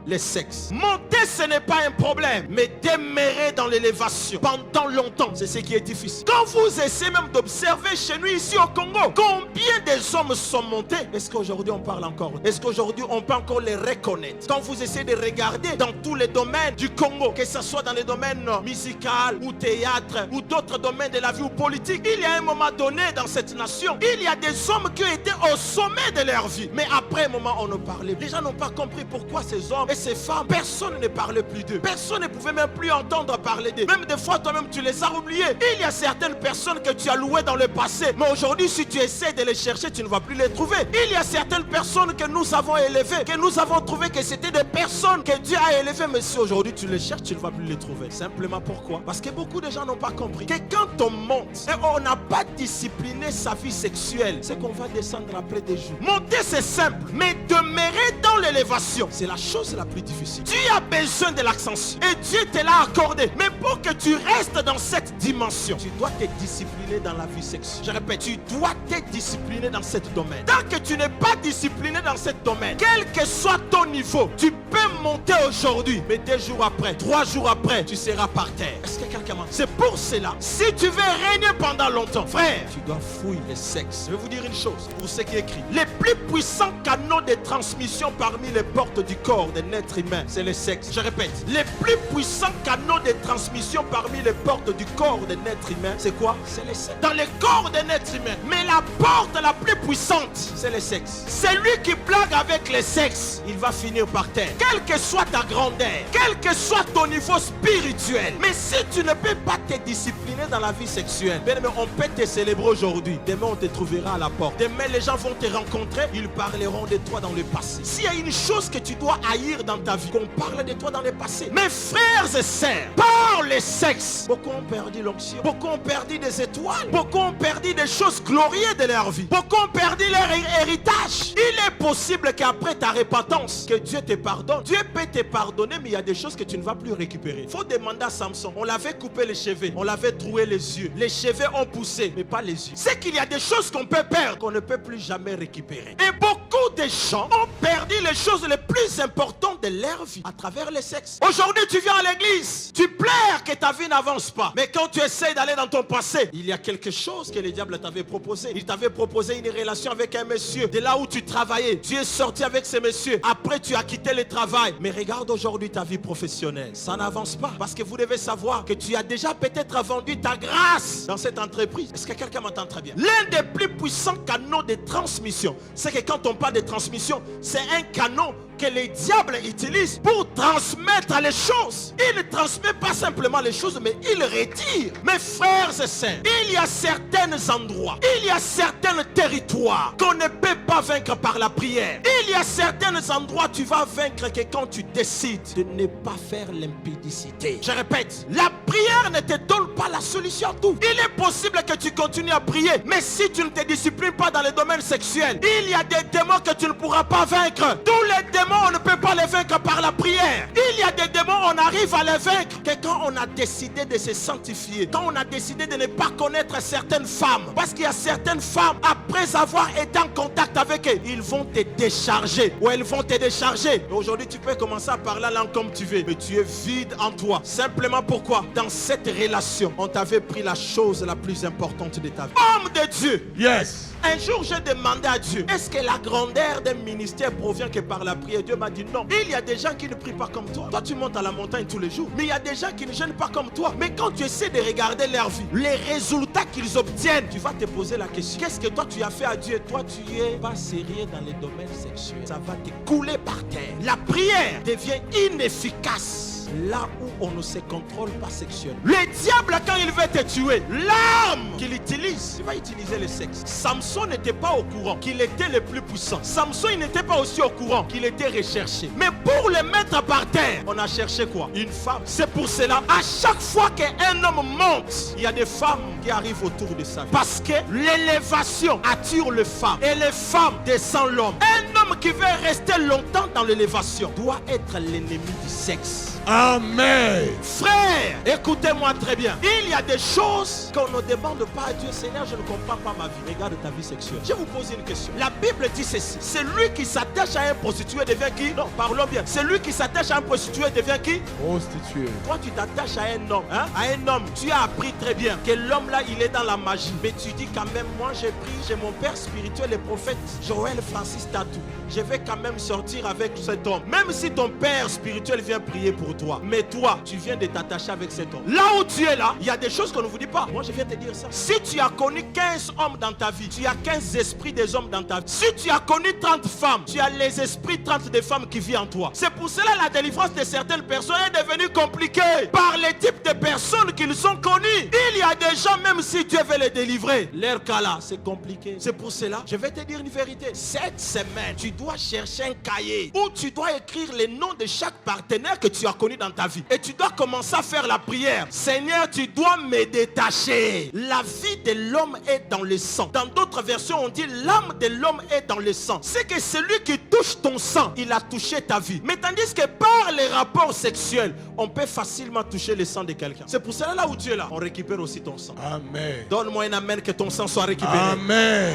les sexes. Monter, ce n'est pas un problème, mais demeurer dans l'élévation pendant longtemps, c'est ce qui est difficile. Quand vous essayez même d'observer chez nous ici au Congo, combien des hommes sont montés? Est-ce qu'aujourd'hui on parle encore? Est-ce qu'aujourd'hui on peut encore les reconnaître? Quand vous essayez de regarder dans tous les domaines du Congo, que ce soit dans les domaines musicaux ou théâtre ou d'autres domaines de la vie ou politique, il y a un moment donné dans cette nation, il y a des hommes qui ont été au sommet de leur vie. Mais après un moment, on ne parlait. Les gens n'ont pas compris pourquoi ces hommes et ces femmes, personne ne parlait plus d'eux. Personne ne pouvait même plus entendre parler d'eux. Même des fois, toi-même, tu les as oubliés. Il y a certaines personnes que tu as louées dans le passé. Mais aujourd'hui, si tu essaies de les chercher, tu ne vas plus les trouver. Il y a certaines personnes que nous avons élevées, que nous avons trouvé que c'était des personnes que Dieu a élevées. Mais si aujourd'hui tu les cherches, tu ne vas plus les trouver. Simplement pourquoi? Parce que beaucoup de gens n'ont pas compris que quand on monte et on n'a pas discipliné sa vie sexuelle, c'est qu'on va descendre après des jours. Monter, c'est simple, mais demeurer dans l'élévation, c'est la chose la plus difficile. Tu as besoin de l'ascension et Dieu te l'a accordé. Mais pour que tu restes dans cette dimension, tu dois te discipliner dans la vie sexuelle. Je répète, tu dois te discipliner dans ce domaine. Tant que tu n'es pas discipliné dans ce domaine, quel que soit ton niveau, tu peux monter aujourd'hui, mais 2 jours après, 3 jours après, tu seras par terre. Est-ce que quelqu'un m'a... C'est pour cela, si tu veux régner pendant longtemps, frère, tu dois fouiller le sexe. Je vais vous dire une chose, pour ce qui est écrit. Les plus puissants canaux de transmission parmi les portes du corps d'un être humain, c'est le sexe. Je répète, les plus puissants canaux de transmission parmi les portes du corps d'un être humain, c'est quoi? C'est le sexe. Dans le corps d'un être humain. Mais la porte la plus puissante, c'est le sexe. Celui qui blague avec le sexe, il va finir par terre. Quelle que soit ta grandeur, quel que soit ton niveau spirituel, mais si tu ne peux pas te discipliner dans la vie sexuelle, bien, mais on peut te célébrer aujourd'hui. Demain, on te trouvera à la porte. Demain, les gens vont te rencontrer, ils parleront de toi dans le passé. S'il y a une chose que tu dois haïr dans ta vie, qu'on parle de toi dans le passé. Mes frères et sœurs, par le sexe, beaucoup ont perdu l'onction, beaucoup ont perdu des étoiles, beaucoup ont perdu des choses glorieuses de leur vie, beaucoup ont perdu leur héritage. Il est possible qu'après ta repentance, que Dieu te pardonne. Dieu peut te pardonner, mais il y a des choses que tu ne vas plus récupérer. Il faut demander à Samson. On l'avait coupé les cheveux, on l'avait troué les yeux. Les cheveux ont poussé, mais pas les yeux. C'est qu'il y a des choses qu'on peut perdre, qu'on ne peut plus jamais récupérer. Et beaucoup de gens ont perdu les choses les plus importantes de leur vie à travers le sexe. Aujourd'hui, tu viens à l'église, tu pleures que ta vie n'avance pas. Mais quand tu essaies d'aller dans ton passé, il y a quelque chose que le diable t'avait proposé. Il t'avait proposé une relation avec un monsieur. De là où tu travaillais, tu es sorti avec ce monsieur. Après, tu as quitté le travail. Mais regarde aujourd'hui ta vie professionnelle. Ça n'avance pas. Parce que vous devez savoir que tu as déjà peut-être vendu ta grâce dans cette entreprise. Est-ce que quelqu'un m'entend très bien? L'un des plus puissants canaux de transmission, c'est que quand on parle de transmission, c'est un canal que les diables utilisent pour transmettre les choses. Il ne transmet pas simplement les choses, mais il retire. Mes frères et sœurs, il y a certains endroits, il y a certains territoires qu'on ne peut pas vaincre par la prière. Il y a certains endroits tu vas vaincre que quand tu décides de ne pas faire l'impudicité. Je répète, la prière ne te donne pas la solution à tout. Il est possible que tu continues à prier, mais si tu ne te disciplines pas dans le domaine sexuel, il y a des démons que tu ne pourras pas vaincre. Tous les démons, on ne peut pas les vaincre par la prière. Il y a des démons, on arrive à les vaincre que quand on a décidé de se sanctifier, quand on a décidé de ne pas connaître certaines femmes. Parce qu'il y a certaines femmes, après avoir été en contact avec elles, ils vont te décharger ou elles vont te décharger. Aujourd'hui, tu peux commencer à parler la langue comme tu veux, mais tu es vide en toi. Simplement pourquoi? Dans cette relation, on t'avait pris la chose la plus importante de ta vie. Homme de Dieu. Yes. Un jour, j'ai demandé à Dieu, est-ce que la grandeur d'un ministère provient que par la prière? Dieu m'a dit non. Il y a des gens qui ne prient pas comme toi. Toi, tu montes à la montagne tous les jours. Mais il y a des gens qui ne gênent pas comme toi. Mais quand tu essaies de regarder leur vie, les résultats qu'ils obtiennent, tu vas te poser la question, qu'est-ce que toi tu as fait à Dieu? Toi, tu es pas sérieux dans les domaines sexuels. Ça va te couler par terre. La prière devient inefficace là où on ne se contrôle pas sexuellement. Le diable, quand il veut te tuer, l'arme qu'il utilise, il va utiliser le sexe. Samson n'était pas au courant qu'il était le plus puissant. Samson, il n'était pas aussi au courant qu'il était recherché. Mais pour le mettre par terre, on a cherché quoi? Une femme. C'est pour cela, à chaque fois qu'un homme monte, il y a des femmes qui arrivent autour de ça. Parce que l'élévation attire les femmes et les femmes descendent l'homme. Un homme qui veut rester longtemps dans l'élévation doit être l'ennemi du sexe. Amen. Frère, écoutez-moi très bien. Il y a des choses qu'on ne demande pas à Dieu. Seigneur, je ne comprends pas ma vie. Regarde ta vie sexuelle. Je vais vous poser une question. La Bible dit ceci. Celui qui s'attache à un prostitué devient qui? Non, parlons bien. Celui qui s'attache à un prostitué devient qui? Prostituée. Toi, tu t'attaches à un homme. À un homme. Tu as appris très bien que l'homme là, il est dans la magie. Mais tu dis quand même, moi j'ai pris, j'ai mon père spirituel, le prophète Joël Francis Tatou. Je vais quand même sortir avec cet homme. Même si ton père spirituel vient prier pour toi. Mais toi, tu viens de t'attacher avec cet homme. Là où tu es là, il y a des choses qu'on ne vous dit pas. Moi, je viens te dire ça. Si tu as connu 15 hommes dans ta vie, tu as 15 esprits des hommes dans ta vie. Si tu as connu 30 femmes, tu as les esprits 30 des femmes qui vivent en toi. C'est pour cela que la délivrance de certaines personnes est devenue compliquée. Par les types de personnes qu'ils ont connues. Il y a des gens, même si Dieu veut les délivrer, leur cas là, c'est compliqué. C'est pour cela, je vais te dire une vérité. Cette semaine, tu dois chercher un cahier où tu dois écrire les noms de chaque partenaire que tu as connu dans ta vie. Et tu dois commencer à faire la prière. Seigneur, tu dois me détacher. La vie de l'homme est dans le sang. Dans d'autres versions, on dit l'âme de l'homme est dans le sang. C'est que celui qui touche ton sang, il a touché ta vie. Mais tandis que par les rapports sexuels, on peut facilement toucher le sang de quelqu'un. C'est pour cela, là où tu es là, on récupère aussi ton sang. Amen. Donne-moi un amen que ton sang soit récupéré. Amen.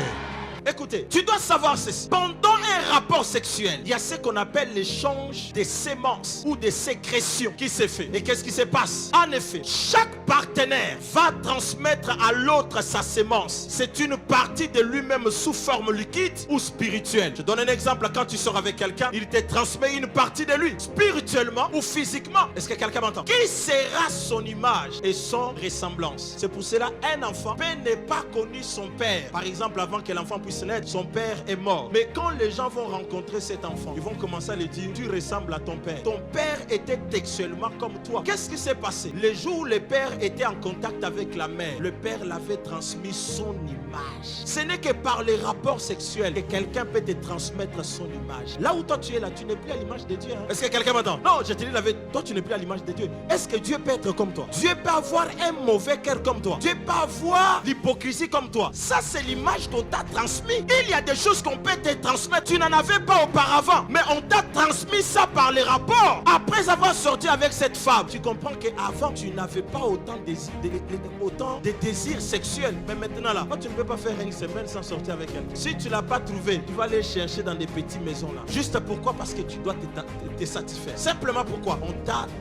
Écoutez, tu dois savoir ceci. Pendant un rapport sexuel, il y a ce qu'on appelle l'échange des sémences ou des sécrétions qui se fait. Et qu'est-ce qui se passe? En effet, chaque partenaire va transmettre à l'autre sa sémence. C'est une partie de lui-même sous forme liquide ou spirituelle. Je donne un exemple. Quand tu sors avec quelqu'un, il te transmet une partie de lui, spirituellement ou physiquement. Est-ce que quelqu'un m'entend? Qui sera son image et son ressemblance? C'est pour cela un enfant peut ne pas connu son père. Par exemple, avant que l'enfant puisse naître, son père est mort. Mais quand les gens vont rencontrer cet enfant, ils vont commencer à lui dire, tu ressembles à ton père. Ton père était textuellement comme toi. Qu'est-ce qui s'est passé? Le jour où le père était en contact avec la mère, le père l'avait transmis son image. Ce n'est que par les rapports sexuels que quelqu'un peut te transmettre son image. Là où toi tu es là, tu n'es plus à l'image de Dieu. Est-ce que quelqu'un m'entend? Non, je te dis la vérité, toi tu n'es plus à l'image de Dieu. Est-ce que Dieu peut être comme toi? Dieu peut avoir un mauvais cœur comme toi. Dieu peut avoir l'hypocrisie comme toi. Ça c'est l'image qu'on t'a transmis. Il y a des choses qu'on peut te transmettre. Tu n'en avais pas auparavant. Mais on t'a transmis ça par les rapports. Après avoir sorti avec cette femme, tu comprends qu'avant, tu n'avais pas autant de désirs sexuels. Mais maintenant là, toi, tu ne peux pas faire une semaine sans sortir avec elle. Si tu ne l'as pas trouvé, tu vas aller chercher dans des petites maisons là. Juste pourquoi? Parce que tu dois te satisfaire. Simplement pourquoi? On t'a